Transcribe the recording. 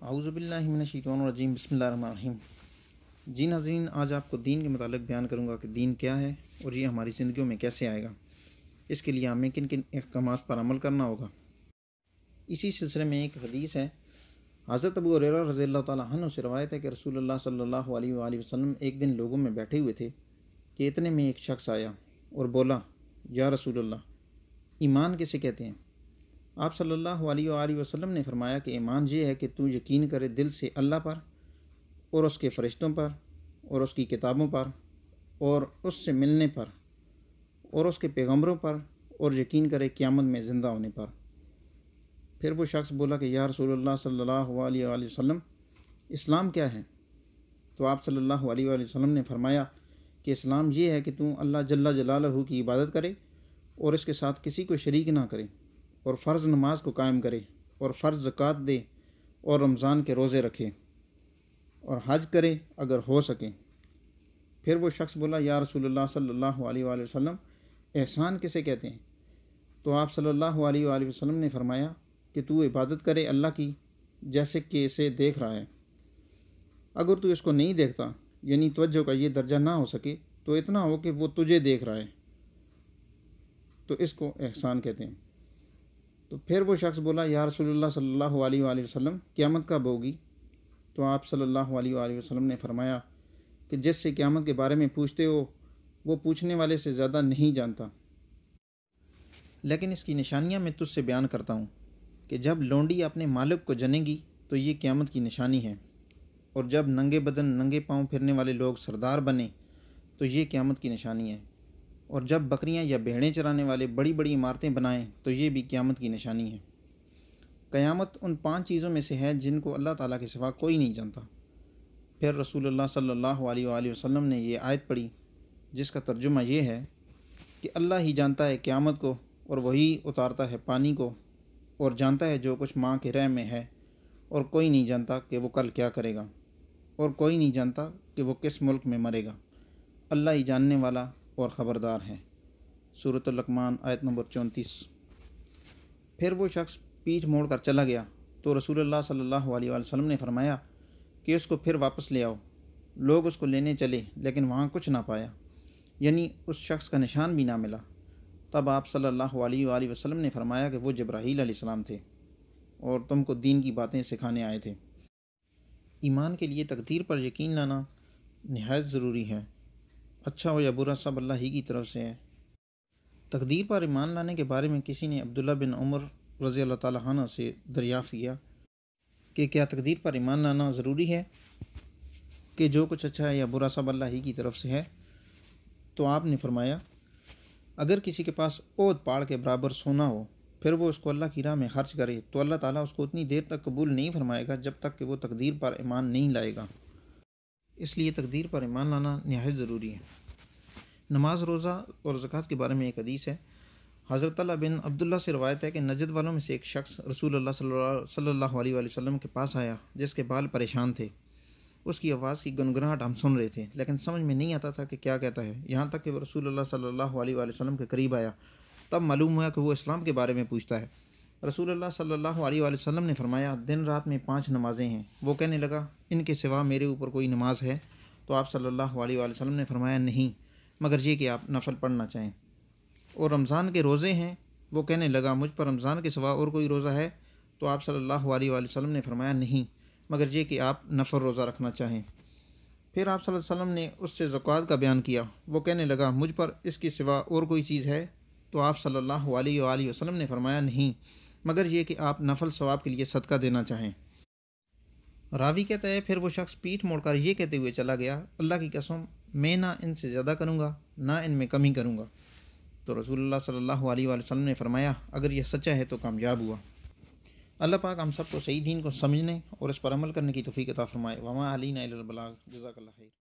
اعوذ باللہ من الشیطان الرجیم بسم اللہ الرحمن الرحیم۔ جی ناظرین، آج آپ کو دین کے متعلق بیان کروں گا کہ دین کیا ہے اور یہ ہماری زندگیوں میں کیسے آئے گا، اس کے لیے ہمیں کن کن احکامات پر عمل کرنا ہوگا۔ اسی سلسلے میں ایک حدیث ہے، حضرت ابو ہریرہ رضی اللہ تعالیٰ عنہ سے روایت ہے کہ رسول اللہ صلی اللہ علیہ وآلہ وسلم ایک دن لوگوں میں بیٹھے ہوئے تھے کہ اتنے میں ایک شخص آیا اور بولا، یا رسول اللہ، ایمان کسے کہتے ہیں؟ آپ صلی اللہ علیہ وآلہ وسلم نے فرمایا کہ ایمان یہ ہے کہ تو یقین کرے دل سے اللہ پر اور اس کے فرشتوں پر اور اس کی کتابوں پر اور اس سے ملنے پر اور اس کے پیغمبروں پر اور یقین کرے قیامت میں زندہ ہونے پر۔ پھر وہ شخص بولا کہ یا رسول اللہ صلی اللہ علیہ وآلہ وسلم، اسلام کیا ہے؟ تو آپ صلی اللہ علیہ وآلہ وسلم نے فرمایا کہ اسلام یہ ہے کہ تو اللہ جل جلالہ کی عبادت کرے اور اس کے ساتھ کسی کو شریک نہ کرے، اور فرض نماز کو قائم کرے اور فرض زکوٰۃ دے اور رمضان کے روزے رکھے اور حج کرے اگر ہو سکے۔ پھر وہ شخص بولا، یا رسول اللہ صلی اللہ علیہ وآلہ وسلم، احسان کسے کہتے ہیں؟ تو آپ صلی اللہ علیہ وآلہ وسلم نے فرمایا کہ تو عبادت کرے اللہ کی جیسے کہ اسے دیکھ رہا ہے۔ اگر تو اس کو نہیں دیکھتا، یعنی توجہ کا یہ درجہ نہ ہو سکے، تو اتنا ہو کہ وہ تجھے دیکھ رہا ہے، تو اس کو احسان کہتے ہیں۔ تو پھر وہ شخص بولا، یا رسول اللہ صلی اللہ علیہ وآلہ وسلم، قیامت کب ہوگی؟ تو آپ صلی اللہ علیہ وآلہ وسلم نے فرمایا کہ جس سے قیامت کے بارے میں پوچھتے ہو وہ پوچھنے والے سے زیادہ نہیں جانتا، لیکن اس کی نشانیاں میں تجھ سے بیان کرتا ہوں کہ جب لونڈی اپنے مالک کو جنے گی تو یہ قیامت کی نشانی ہے، اور جب ننگے بدن ننگے پاؤں پھرنے والے لوگ سردار بنے تو یہ قیامت کی نشانی ہے، اور جب بکریاں یا بھیڑیں چرانے والے بڑی بڑی عمارتیں بنائیں تو یہ بھی قیامت کی نشانی ہے۔ قیامت ان 5 چیزوں میں سے ہے جن کو اللہ تعالیٰ کے سوا کوئی نہیں جانتا۔ پھر رسول اللہ صلی اللہ علیہ وآلہ وسلم نے یہ آیت پڑھی جس کا ترجمہ یہ ہے کہ اللہ ہی جانتا ہے قیامت کو، اور وہی اتارتا ہے پانی کو، اور جانتا ہے جو کچھ ماں کے رحم میں ہے، اور کوئی نہیں جانتا کہ وہ کل کیا کرے گا، اور کوئی نہیں جانتا کہ وہ کس ملک میں مرے گا۔ اللہ ہی جاننے والا اور خبردار ہے۔ سورۃ اللقمان آیت نمبر 34۔ پھر وہ شخص پیٹھ موڑ کر چلا گیا تو رسول اللہ صلی اللہ علیہ وآلہ وسلم نے فرمایا کہ اس کو پھر واپس لے آؤ۔ لوگ اس کو لینے چلے لیکن وہاں کچھ نہ پایا، یعنی اس شخص کا نشان بھی نہ ملا۔ تب آپ صلی اللہ علیہ وآلہ وسلم نے فرمایا کہ وہ جبرائیل علیہ السلام تھے اور تم کو دین کی باتیں سکھانے آئے تھے۔ ایمان کے لیے تقدیر پر یقین لانا نہایت ضروری ہے، اچھا ہو یا برا سب اللہ ہی کی طرف سے ہے۔ تقدیر پر ایمان لانے کے بارے میں کسی نے عبداللہ بن عمر رضی اللہ تعالیٰ عنہ سے دریافت کیا کہ کیا تقدیر پر ایمان لانا ضروری ہے کہ جو کچھ اچھا ہے یا برا سب اللہ ہی کی طرف سے ہے؟ تو آپ نے فرمایا، اگر کسی کے پاس احد پہاڑ کے برابر سونا ہو پھر وہ اس کو اللہ کی راہ میں خرچ کرے تو اللہ تعالیٰ اس کو اتنی دیر تک قبول نہیں فرمائے گا جب تک کہ وہ تقدیر پر ایمان نہیں لائے گا۔ اس لیے تقدیر پر ایمان لانا نہایت ضروری ہے۔ نماز، روزہ اور زکوٰۃ کے بارے میں ایک حدیث ہے، حضرت طلحہ بن عبداللہ سے روایت ہے کہ نجد والوں میں سے ایک شخص رسول اللہ صلی اللہ علیہ وآلہ وسلم کے پاس آیا جس کے بال پریشان تھے۔ اس کی آواز کی گنگناہٹ ہم سن رہے تھے لیکن سمجھ میں نہیں آتا تھا کہ کیا کہتا ہے، یہاں تک کہ وہ رسول اللہ صلی اللہ علیہ وآلہ وسلم کے قریب آیا، تب معلوم ہوا کہ وہ اسلام کے بارے میں پوچھتا ہے۔ رسول اللہ صلی اللہ علیہ وآلہ وسلم نے فرمایا، دن رات میں 5 نمازیں ہیں۔ وہ کہنے لگا، ان کے سوا میرے اوپر کوئی نماز ہے؟ تو آپ صلی اللہ علیہ وآلہ وسلم نے فرمایا، نہیں، مگر یہ کہ آپ نفل پڑھنا چاہیں۔ اور رمضان کے روزے ہیں؟ وہ کہنے لگا، مجھ پر رمضان کے سوا اور کوئی روزہ ہے؟ تو آپ صلی اللہ علیہ وآلہ وسلم نے فرمایا، نہیں، مگر یہ کہ آپ نفل روزہ رکھنا چاہیں۔ پھر آپ صلی اللہ علیہ وسلم نے اس سے زکوٰۃ کا بیان کیا۔ وہ کہنے لگا، مجھ پر اس کے سوا اور کوئی چیز ہے؟ تو آپ صلی اللہ علیہ وآلہ وسلم نے فرمایا، نہیں، مگر یہ کہ آپ نفل ثواب کے لیے صدقہ دینا چاہیں۔ راوی کہتا ہے، پھر وہ شخص پیٹھ موڑ کر یہ کہتے ہوئے چلا گیا، اللہ کی قسم، میں نہ ان سے زیادہ کروں گا نہ ان میں کمی کروں گا۔ تو رسول اللہ صلی اللہ علیہ وآلہ وسلم نے فرمایا، اگر یہ سچا ہے تو کامیاب ہوا۔ اللہ پاک ہم سب کو صحیح دین کو سمجھنے اور اس پر عمل کرنے کی توفیق عطا فرمائے۔ وما علینا الا البلاغ۔ جزاک اللہ خیر۔